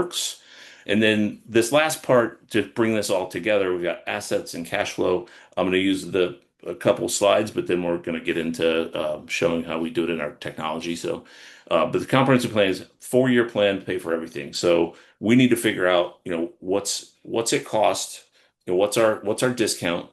works. And then this last part to bring this all together, we've got assets and cash flow. I'm going to use a couple slides, but then we're going to get into showing how we do it in our technology. So, but the comprehensive plan is 4-year plan to pay for everything. So we need to figure out, what's it cost, what's our discount,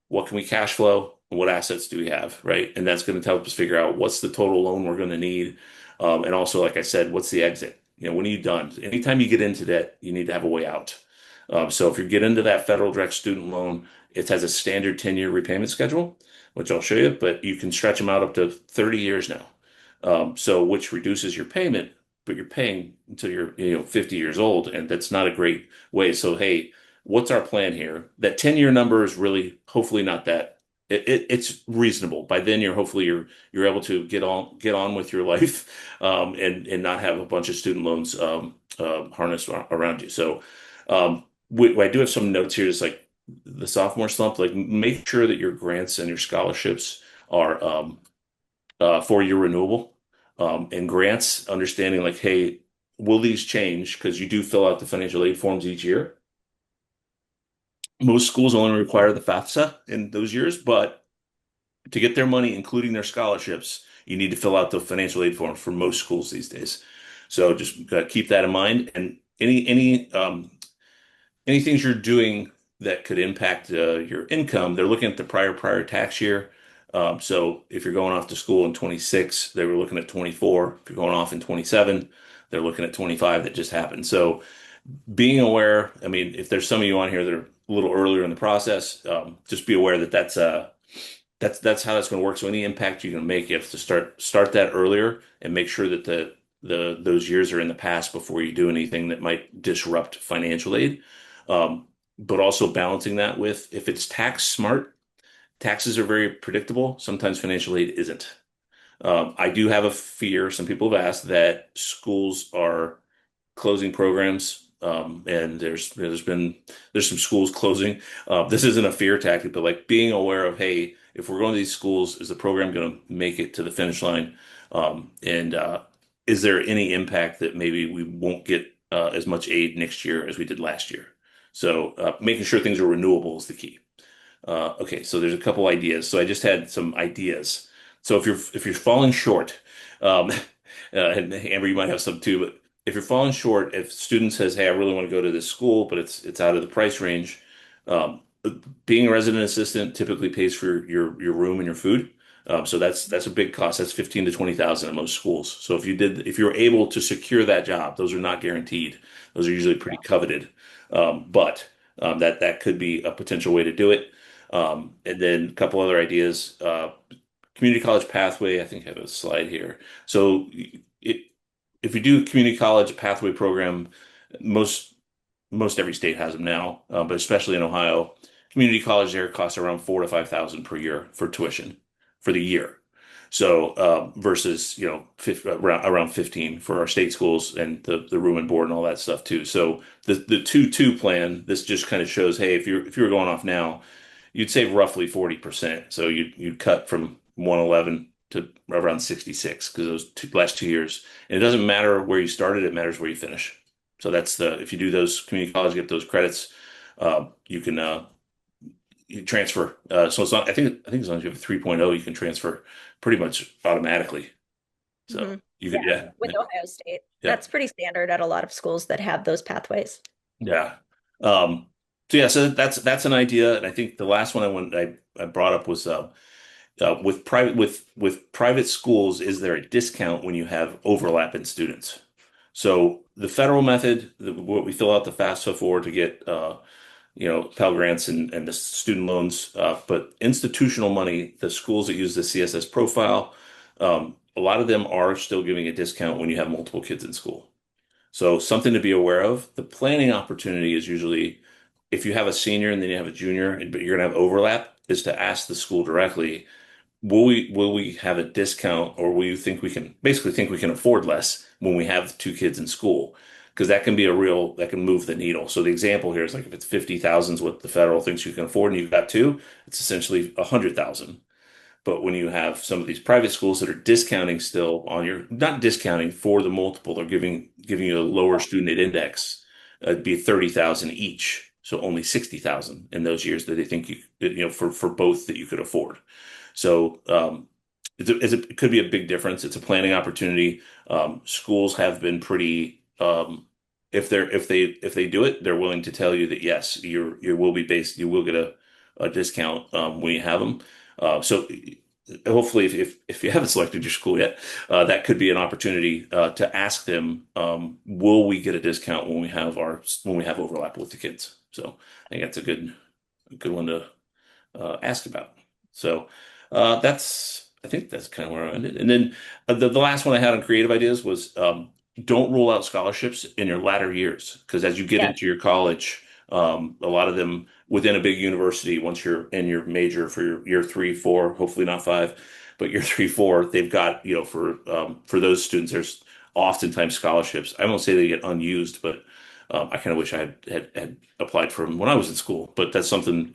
what can we cash flow, and what assets do we have, right? And that's going to help us figure out what's the total loan we're going to need, and also, like I said, what's the exit? When are you done? Anytime you get into debt, you need to have a way out. So if you get into that federal direct student loan, it has a standard 10-year repayment schedule, which I'll show you, but you can stretch them out up to 30 years now. So which reduces your payment, but you're paying until you're 50 years old, and that's not a great way. So hey, what's our plan here? That 10-year number is really hopefully not that. It's reasonable. By then you're able to get on with your life, and not have a bunch of student loans harnessed around you. So I do have some notes here. It's like the sophomore slump. Like make sure that your grants and your scholarships are for your renewable, and grants. Understanding like, hey, will these change? Because you do fill out the financial aid forms each year. Most schools only require the FAFSA in those years, but to get their money, including their scholarships, you need to fill out the financial aid forms for most schools these days. So just keep that in mind. And any things you're doing that could impact your income, they're looking at the prior tax year. So if you're going off to school in 26, they were looking at 24. If you're going off in 27, they're looking at 25 that just happened. So being aware, I mean, if there's some of you on here that are a little earlier in the process, just be aware that that's how that's going to work. So any impact you're going to make, you have to start that earlier and make sure that those years are in the past before you do anything that might disrupt financial aid. But also balancing that with if it's tax smart, taxes are very predictable. Sometimes financial aid isn't. I do have a fear, some people have asked, that schools are closing programs, and there's some schools closing. This isn't a fear tactic, but like being aware of, hey, if we're going to these schools, is the program going to make it to the finish line? And is there any impact that maybe we won't get as much aid next year as we did last year? So making sure things are renewable is the key. Okay, so there's a couple ideas. So I just had some ideas. So if you're falling short, and Amber, you might have some too, but if you're falling short, if student says, "Hey, I really want to go to this school, but it's out of the price range," um, being a resident assistant typically pays for your room and your food. So that's a big cost. That's 15 to 20,000 in most schools. So if you were able to secure that job, those are not guaranteed. Those are usually pretty coveted. But that could be a potential way to do it. And then a couple other ideas. Community college pathway. I think I have a slide here. So it, if you do a community college pathway program, most most every state has them now, but especially in Ohio, community college there costs around 4 to 5 thousand per year for tuition for the year. So versus around 15 for our state schools and the room and board and all that stuff too. So the 2-2 plan, this just kind of shows, hey, if you were going off now, you'd save roughly 40%. So you'd cut from 111 to around 66 because those last 2 years. And it doesn't matter where you started, it matters where you finish. So if you do those community college, get those credits, you can you transfer. So it's not, I think as long as you have a 3.0, you can transfer pretty much automatically. So Hmm. you could, Yeah, yeah, with Ohio State. yeah, That's pretty standard at a lot of schools that have those pathways. yeah. Um, so that's an idea. And I think the last one I brought up was with private schools, is there a discount when you have overlap in students? So the federal method, what we fill out the FAFSA for to get Pell Grants and the student loans, but institutional money, the schools that use the CSS profile, a lot of them are still giving a discount when you have multiple kids in school. So something to be aware of. The planning opportunity is usually if you have a senior and then you have a junior, but you're going to have overlap, is to ask the school directly, will we have a discount, or will you think we can afford less when we have two kids in school? Because that can move the needle. So the example here is like if it's 50,000 is what the federal thinks you can afford and you've got two, it's essentially 100,000. But when you have some of these private schools that are discounting still on not discounting for the multiple, they're giving you a lower student aid index. it'd be 30,000 each. So only 60,000 in those years that they think for both that you could afford. So it could be a big difference. It's a planning opportunity. Schools have been pretty if they do it, they're willing to tell you that yes, you will get a discount when you have them. So hopefully, if you haven't selected your school yet, that could be an opportunity to ask them, will we get a discount when we have overlap with the kids? So I think that's a good one to ask about. So I think that's kind of where I ended. And then the last one I had on creative ideas was don't rule out scholarships in your latter years because as you get Yeah. into your college, a lot of them within a big university, once you're in your major for your year three, four, hopefully not five, but year three, four, they've got for those students, there's oftentimes scholarships. I won't say they get unused, but I kind of wish I had applied for them when I was in school. But that's something,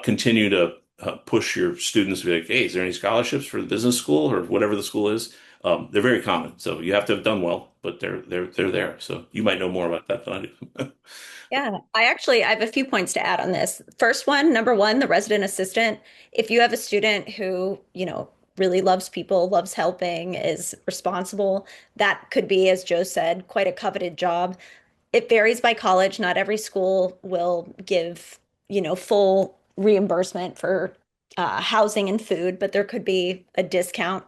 continue to push your students to be like, hey, is there any scholarships for the business school or whatever the school is? They're very common, so you have to have done well, but they're there. So you might know more about that than I do. Yeah, I have a few points to add on this. First one, number one, the resident assistant. If you have a student who, really loves people, loves helping, is responsible, that could be, as Joe said, quite a coveted job. It varies by college. Not every school will give, full reimbursement for housing and food, but there could be a discount.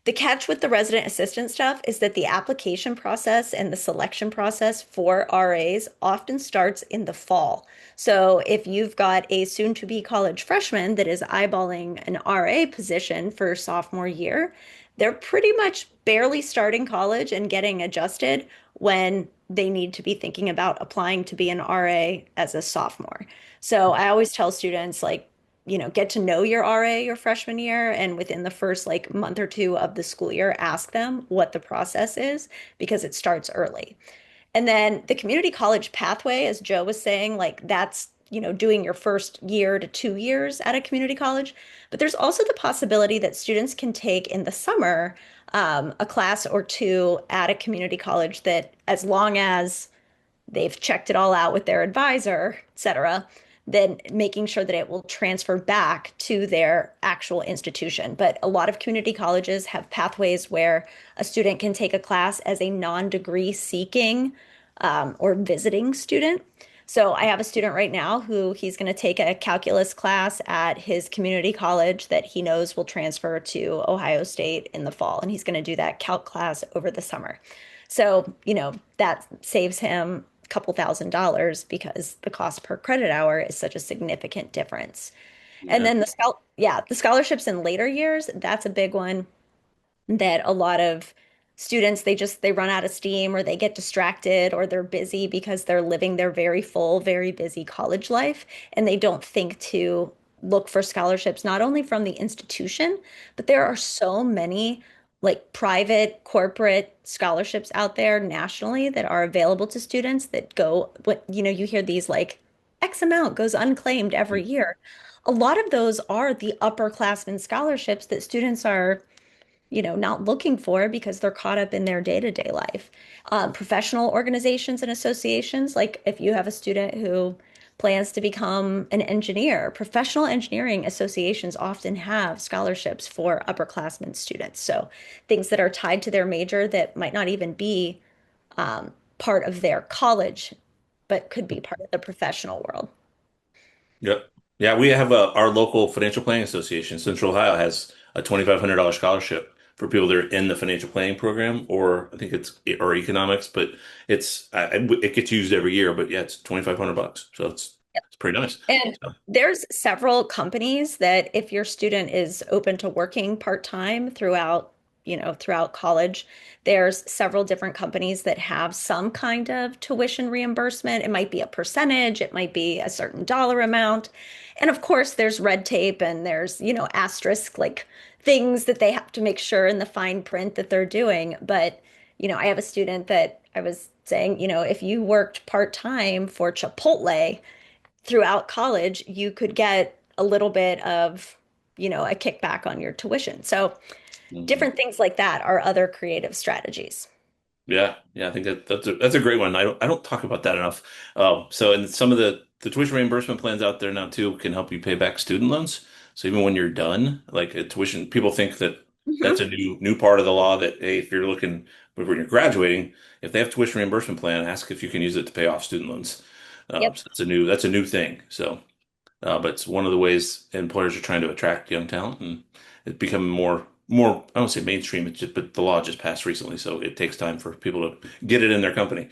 The catch with the resident assistant stuff is that the application process and the selection process for RAs often starts in the fall. So if you've got a soon-to-be college freshman that is eyeballing an RA position for sophomore year, they're pretty much barely starting college and getting adjusted when they need to be thinking about applying to be an RA as a sophomore. So I always tell students like, get to know your RA your freshman year, and within the first like month or two of the school year, ask them what the process is because it starts early. And then the community college pathway, as Joe was saying, like that's, doing your first year to 2 years at a community college. But there's also the possibility that students can take in the summer a class or two at a community college that, as long as they've checked it all out with their advisor, et cetera, then making sure that it will transfer back to their actual institution. But a lot of community colleges have pathways where a student can take a class as a non-degree seeking or visiting student. So I have a student right now who he's going to take a calculus class at his community college that he knows will transfer to Ohio State in the fall. And he's going to do that calc class over the summer. So, that saves him a couple $1,000s because the cost per credit hour is such a significant difference. And Yeah. then the scholarships in later years, that's a big one that a lot of students they run out of steam or they get distracted or they're busy because they're living their very full, very busy college life and they don't think to look for scholarships not only from the institution, but there are so many like private corporate scholarships out there nationally that are available to students that go what you hear these like X amount goes unclaimed every year. A lot of those are the upperclassmen scholarships that students are not looking for because they're caught up in their day-to-day life. Professional organizations and associations, like if you have a student who plans to become an engineer, professional engineering associations often have scholarships for upperclassmen students. So things that are tied to their major that might not even be part of their college, but could be part of the professional world. Yep. Yeah, we have our local financial planning association, Central Ohio, has a $2,500 scholarship for people that are in the financial planning program, or I think it's or economics, but it gets used every year. But yeah, it's 2,500 bucks, so it's pretty nice. And So, there's several companies that if your student is open to working part-time throughout college, there's several different companies that have some kind of tuition reimbursement. It might be a percentage, it might be a certain dollar amount. And of course, there's red tape and there's, asterisk like things that they have to make sure in the fine print that they're doing. But, I have a student that I was saying, if you worked part-time for Chipotle, throughout college, you could get a little bit of, a kickback on your tuition. So mhm. different things like that are other creative strategies. Yeah, yeah, I think that's a great one. I don't talk about that enough. So and some of the tuition reimbursement plans out there now too can help you pay back student loans. So even when you're done, like a tuition, people think that that's Hmm. a new part of the law that hey, if you're looking when you're graduating, if they have tuition reimbursement plan, ask if you can use it to pay off student loans. Yep. So that's a new thing. So. But it's one of the ways employers are trying to attract young talent, and it's becoming more. I don't say mainstream. It's just, but the law just passed recently, so it takes time for people to get it in their company.